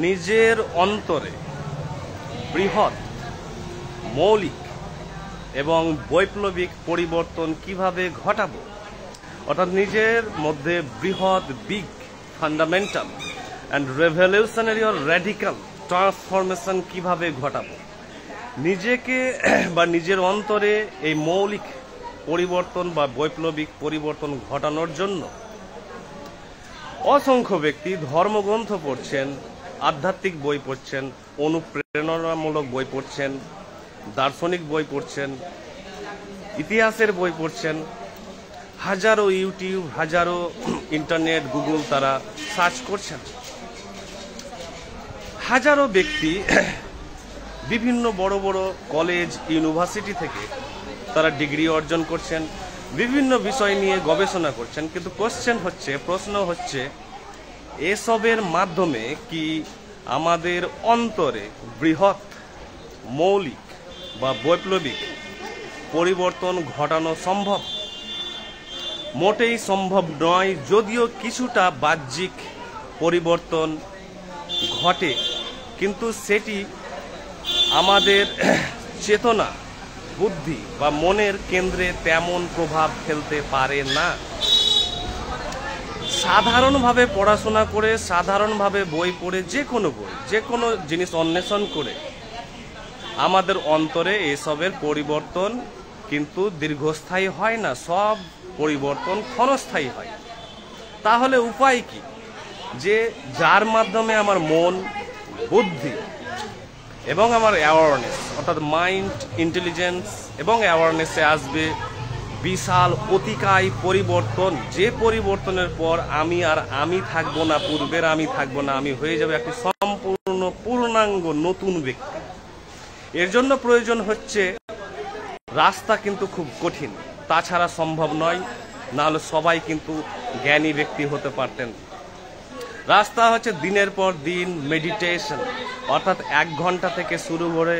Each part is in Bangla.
নিজের অন্তরে বৃহৎ মৌলিক এবং বৈপ্লবিক পরিবর্তন কিভাবে ঘটাবো, অর্থাৎ নিজের মধ্যে বৃহৎ big fundamental and revolutionary or radical transformation কিভাবে ঘটাবো, নিজেকে বা নিজের অন্তরে এই মৌলিক পরিবর্তন বা বৈপ্লবিক পরিবর্তন ঘটানোর জন্য অসংখ্য ব্যক্তি ধর্মগ্রন্থ পড়ছেন, আধ্যাত্মিক বই পড়ছেন, অনুপ্রেরণামূলক বই পড়ছেন, দার্শনিক বই পড়ছেন, ইতিহাসের বই পড়ছেন, হাজারো ইউটিউব, হাজারো ইন্টারনেট, গুগল তারা সার্চ করছেন। হাজারো ব্যক্তি বিভিন্ন বড় বড় কলেজ, ইউনিভার্সিটি থেকে তারা ডিগ্রি অর্জন করছেন, বিভিন্ন বিষয় নিয়ে গবেষণা করছেন। কিন্তু প্রশ্ন হচ্ছে এসবের মাধ্যমে কি আমাদের অন্তরে বৃহৎ মৌলিক বা বৈপ্লবিক পরিবর্তন ঘটানো সম্ভব? মোটেই সম্ভব নয়। যদিও কিছুটা বাহ্যিক পরিবর্তন ঘটে, কিন্তু সেটি আমাদের চেতনা, বুদ্ধি বা মনের কেন্দ্রে তেমন প্রভাব ফেলতে পারে না। সাধারণভাবে পড়াশোনা করে, সাধারণভাবে বই পড়ে, যে কোনো জিনিস অন্বেষণ করে আমাদের অন্তরে এসবের পরিবর্তন কিন্তু দীর্ঘস্থায়ী হয় না। সব পরিবর্তন ক্ষণস্থায়ী হয়। তাহলে উপায় কি? যে যার মাধ্যমে আমার মন, বুদ্ধি এবং আমার অ্যাওয়ারনেস, অর্থাৎ মাইন্ড, ইন্টেলিজেন্স এবং অ্যাওয়ারনেসে আসবে বিশাল অতিকায় পরিবর্তন, যে পরিবর্তনের পর আমি থাকবো না, পূর্বের আমি থাকবো না, আমি হয়ে যাবে একটি সম্পূর্ণ পূর্ণাঙ্গ নতুন ব্যক্তি। এর জন্য প্রয়োজন হচ্ছে, রাস্তা কিন্তু খুব কঠিন, তাছাড়া সম্ভব নয়। নাহলে সবাই কিন্তু জ্ঞানী ব্যক্তি হতে পারতেন। রাস্তা হচ্ছে দিনের পর দিন মেডিটেশন, অর্থাৎ 1 ঘন্টা থেকে শুরু করে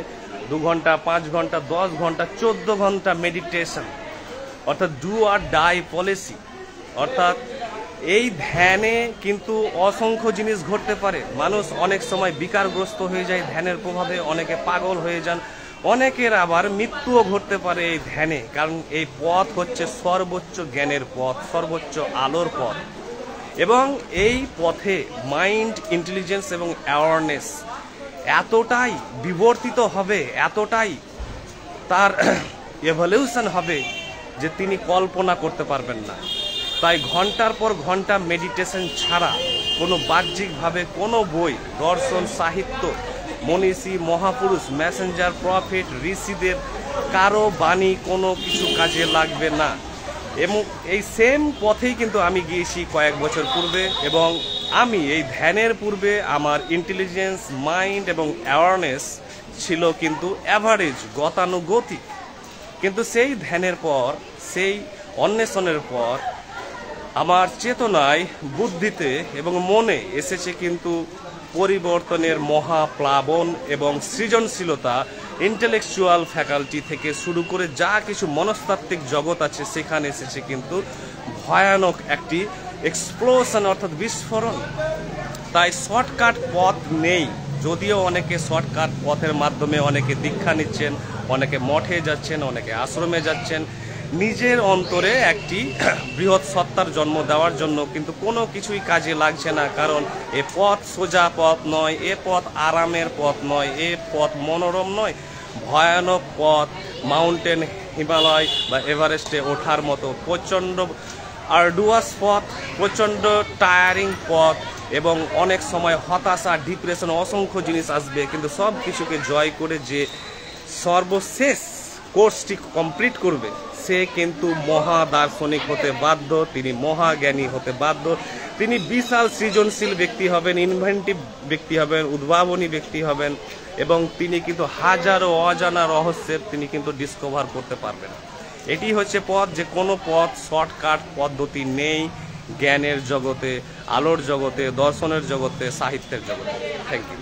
2 ঘন্টা, 5 ঘন্টা, 10 ঘন্টা, 14 ঘন্টা মেডিটেশন, অর্থাৎ ডু আর ডাই পলিসি। অর্থাৎ এই ধ্যানে কিন্তু অসংখ্য জিনিস ঘটতে পারে। মানুষ অনেক সময় বিকারগ্রস্ত হয়ে যায় ধ্যানের প্রভাবে, অনেকে পাগল হয়ে যান, অনেকের আবার মৃত্যুও ঘটতে পারে এই ধ্যানে। কারণ এই পথ হচ্ছে সর্বোচ্চ জ্ঞানের পথ, সর্বোচ্চ আলোর পথ। এবং এই পথে মাইন্ড, ইন্টেলিজেন্স এবং অ্যাওয়ারনেস এতটাই বিবর্তিত হবে, এতটাই তার এভলিউশন হবে যে তিনি কল্পনা করতে পারবেন না। তাই ঘন্টার পর ঘন্টা মেডিটেশন ছাড়া কোনো বাহ্যিকভাবে কোনো বই, দর্শন, সাহিত্য, মনীষী, মহাপুরুষ, মেসেঞ্জার, প্রফেট, ঋষিদের কারো বাণী কোনো কিছু কাজে লাগবে না। এবং এই সেম পথেই কিন্তু আমি গিয়েছি কয়েক বছর পূর্বে, এবং আমি এই ধ্যানের পূর্বে আমার ইন্টেলিজেন্স, মাইন্ড এবং অ্যাওয়ারনেস ছিল কিন্তু অ্যাভারেজ, গতানুগতিক। কিন্তু সেই ধ্যানের পর, সেই অন্বেষণের পর আমার চেতনায়, বুদ্ধিতে এবং মনে এসেছে কিন্তু পরিবর্তনের মহাপ্লাবন, এবং সৃজনশীলতা, ইন্টেলেকচুয়াল ফ্যাকাল্টি থেকে শুরু করে যা কিছু মনস্তাত্ত্বিক জগৎ আছে সেখানে এসেছে কিন্তু ভয়ানক একটি এক্সপ্লোশন, অর্থাৎ বিস্ফোরণ। তাই শর্টকাট পথ নেই। যদিও অনেকে শর্টকাট পথের মাধ্যমে অনেকে দীক্ষা নিচ্ছেন, অনেকে মঠে যাচ্ছেন, অনেকে আশ্রমে যাচ্ছেন নিজের অন্তরে একটি বৃহৎ সত্তার জন্ম দেওয়ার জন্য, কিন্তু কোনো কিছুই কাজে লাগছে না। কারণ এ পথ সোজা পথ নয়, এ পথ আরামের পথ নয়, এ পথ মনোরম নয়, ভয়ানক পথ, মাউন্টেন, হিমালয় বা এভারেস্টে ওঠার মতো প্রচণ্ড আর্ডুয়াস পথ, প্রচণ্ড টায়ারিং পথ, এবং অনেক সময় হতাশা, ডিপ্রেশন, অসংখ্য জিনিস আসবে। কিন্তু সব কিছুকে জয় করে যে সর্বশেষ কোর্সটি কমপ্লিট করবে সে কিন্তু মহা দার্শনিক হতে বাধ্য, তিনি মহাজ্ঞানী হতে বাধ্য, তিনি বিশাল সৃজনশীল ব্যক্তি হবেন, ইনভেন্টিভ ব্যক্তি হবেন, উদ্ভাবনী ব্যক্তি হবেন, এবং তিনি কিন্তু হাজারো অজানা রহস্যের তিনি কিন্তু ডিসকভার করতে পারবেন। এটি হচ্ছে পথ, যে কোনো পথ শর্টকাট পদ্ধতি নেই জ্ঞানের জগতে, আলোর জগতে, দর্শনের জগতে, সাহিত্যের জগতে। Thank you.